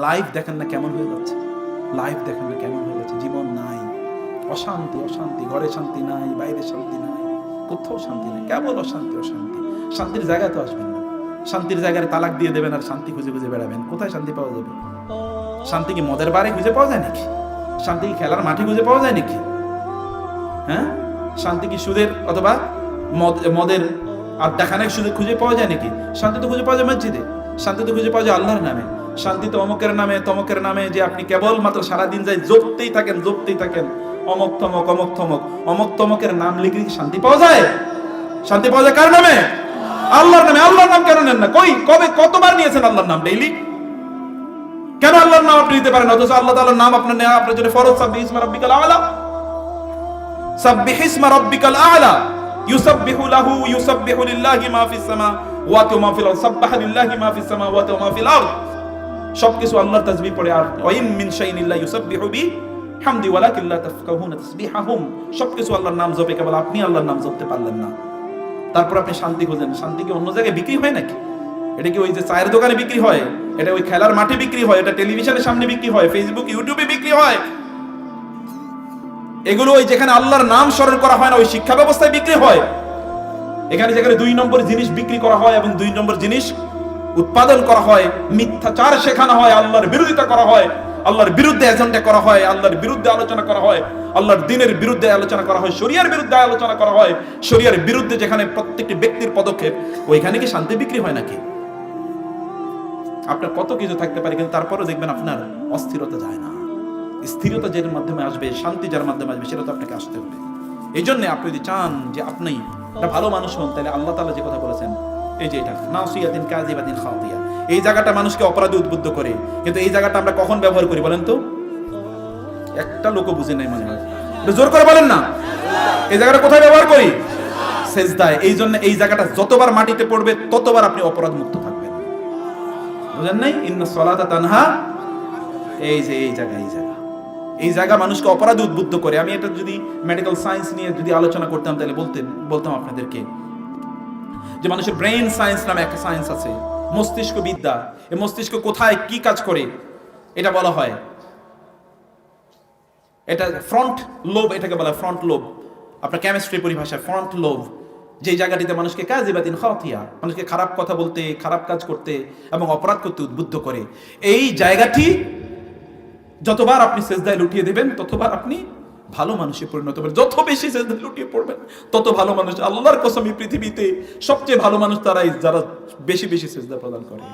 Life দেখেন না কেমন হয়ে যাচ্ছে, লাইফ দেখেন না কেমন হয়ে যাচ্ছে। জীবন নাই, অশান্তি অশান্তি, ঘরে শান্তি নাই, বাইরে শান্তি নাই, কোথাও শান্তি নাই, কেবল অশান্তি অশান্তি। শান্তির জায়গায় তো আসবেন না, শান্তির জায়গায় তালাক দিয়ে দেবেন আর শান্তি খুঁজে খুঁজে বেড়াবেন। কোথায় শান্তি পাওয়া যাবে? শান্তি কি মদের বারে খুঁজে পাওয়া যায় নাকি? শান্তি কি খেলার মাঠে খুঁজে পাওয়া যায় নাকি? হ্যাঁ, শান্তি কি সুদের অথবা মদের আড্ডাখানায় খুঁজে পাওয়া যায় নাকি? শান্তি তো খুঁজে পাওয়া যায় মসজিদে, শান্তি তো খুঁজে পাওয়া যায় আল্লাহর নামে। শান্তি তো অমকের নামে তমকের নামে, যে আপনি কেবলমাত্র সারাদিন যাই জপতেই থাকেন অমক তমক অমক থমক, অমক তমকের নাম লিখে শান্তি পাওয়া যায়? শান্তি পাওয়া যায় কার নামে? আল্লাহর নামে। আল্লাহর নাম কেন নেন না? কবে কতবার নিয়েছেন আল্লাহর নাম? ডেইলি কেন আল্লাহর নাম আপনি নিতে পারেন, অথচ আল্লাহ তাআলার নাম আপনার নেওয়া আপনার জন্য ফরজ? সাব্বিহিসমা রাব্বিকাল আ'লা, সাব্বিহিসমা রাব্বিকাল আ'লা, ইউসাব্বিহু লাহু ইউসাব্বিহু লিল্লাহি মা ফিস সামাওয়াতি ওয়া মা ফিল আরদ, সাব্বাহা লিল্লাহি মা ফিস সামাওয়াতি ওয়া মা ফিল আরদ। সবকিছু আল্লাহর তাসবিহ পড়ে। আর ওয়াইন মিন শাইইন ইল্লা ইউসাব্বিহু বিহামদি ওয়ালাকিন লা তাফকাহুনা তাসবিহাহুম। সবকিছু আল্লাহর নাম জপে, কেবল আপনি আল্লাহর নাম জপতে পারলেন না। তারপর আপনি শান্তি খোঁজেন। শান্তি কি অন্য জায়গায় বিক্রি হয় নাকি? এটা কি ওই যে চায়ের দোকানে বিক্রি হয়? এটা ওই খেলার মাঠে বিক্রি হয়? এটা টেলিভিশনের সামনে বিক্রি হয়? ফেসবুক ইউটিউবে বিক্রি হয়? এগুলো ওই যেখানে আল্লাহর নাম স্মরণ করা হয় না, ওই শিক্ষা ব্যবস্থায় বিক্রি হয়। এখানে যেখানে 2 নম্বর জিনিস বিক্রি করা হয় এবং 2 নম্বর জিনিস উৎপাদন করা হয়, মিথ্যাচার শেখানো হয়, আল্লাহর বিরোধিতা করা হয়, আল্লাহর বিরুদ্ধে এজেন্ডা করা হয়, আল্লাহর বিরুদ্ধে আলোচনা করা হয়, আল্লাহর দ্বীনের বিরুদ্ধে আলোচনা করা হয়, শরিয়ার বিরুদ্ধে আলোচনা করা হয়, শরিয়ার বিরুদ্ধে যেখানে প্রত্যেকটি ব্যক্তির পদক্ষেপ, ওইখানে কি শান্তি বিক্রি হয় নাকি? আপনার কত কিছু থাকতে পারে, কিন্তু তারপরও দেখবেন আপনার অস্থিরতা যায় না। স্থিরতা যার মাধ্যমে আসবে, শান্তি যার মাধ্যমে আসবে, সেটা তো আপনাকে আসতে হবে। এই জন্য আপনি যদি চান যে আপনি একটা ভালো মানুষ হন, তাহলে আল্লাহ তাআলা যে কথা বলেছেন, এই যে এটা নাসিয়াতিন কাযিবাতিন খাতিয়া, এই জায়গাটা মানুষকে অপরাধে উদ্বুদ্ধ করে। কিন্তু এই জায়গাটা আমরা কখন ব্যবহার করি বলেন তো? একটা লোকও বুঝে নাই মনে হয়, জোর করে বলেন না। এই জায়গাটা কোথায় ব্যবহার করি? সেজদায়। এই জন্য এই জায়গাটা যতবার মাটিতে পড়বে ততবার আপনি অপরাধ মুক্ত থাকবেন। বুঝেন নাই? ইন্নাস সালাতা তানহা, এই যে এই জায়গা মানুষকে অপরাধে উদ্বুদ্ধ করে। আমি এটা যদি মেডিকেল সায়েন্স নিয়ে যদি আলোচনা করতাম, তাহলে বলতাম আপনাদেরকে যে মানুষের ব্রেইন সায়েন্স নামে একটা সায়েন্স আছে, মস্তিষ্ক বিদ্যা। এই মস্তিষ্ক কোথায় কি কাজ করে এটা বলা হয়, এটা ফ্রন্ট লোব, এটাকে বলা হয় ফ্রন্ট লোব। আপনার কেমিস্ট্রি পরিভাষায় ফ্রন্ট লোব, যে জায়গাটিতে মানুষকে কাযিবাতিন খাতিয়া, মানুষকে খারাপ কথা বলতে, খারাপ কাজ করতে এবং অপরাধ করতে উদ্বুদ্ধ করে। এই জায়গাটি যতবার আপনি সেজদায় লুটিয়ে দেবেন, ততবার আপনি ভালো মানুষে পরিণত হবেন। যত বেশি সেজদায় লুটিয়ে পড়বেন, তত ভালো মানুষ। আল্লাহর কসম, এই পৃথিবীতে সবচেয়ে ভালো মানুষ তারাই যারা বেশি বেশি সেজদা প্রদান করে।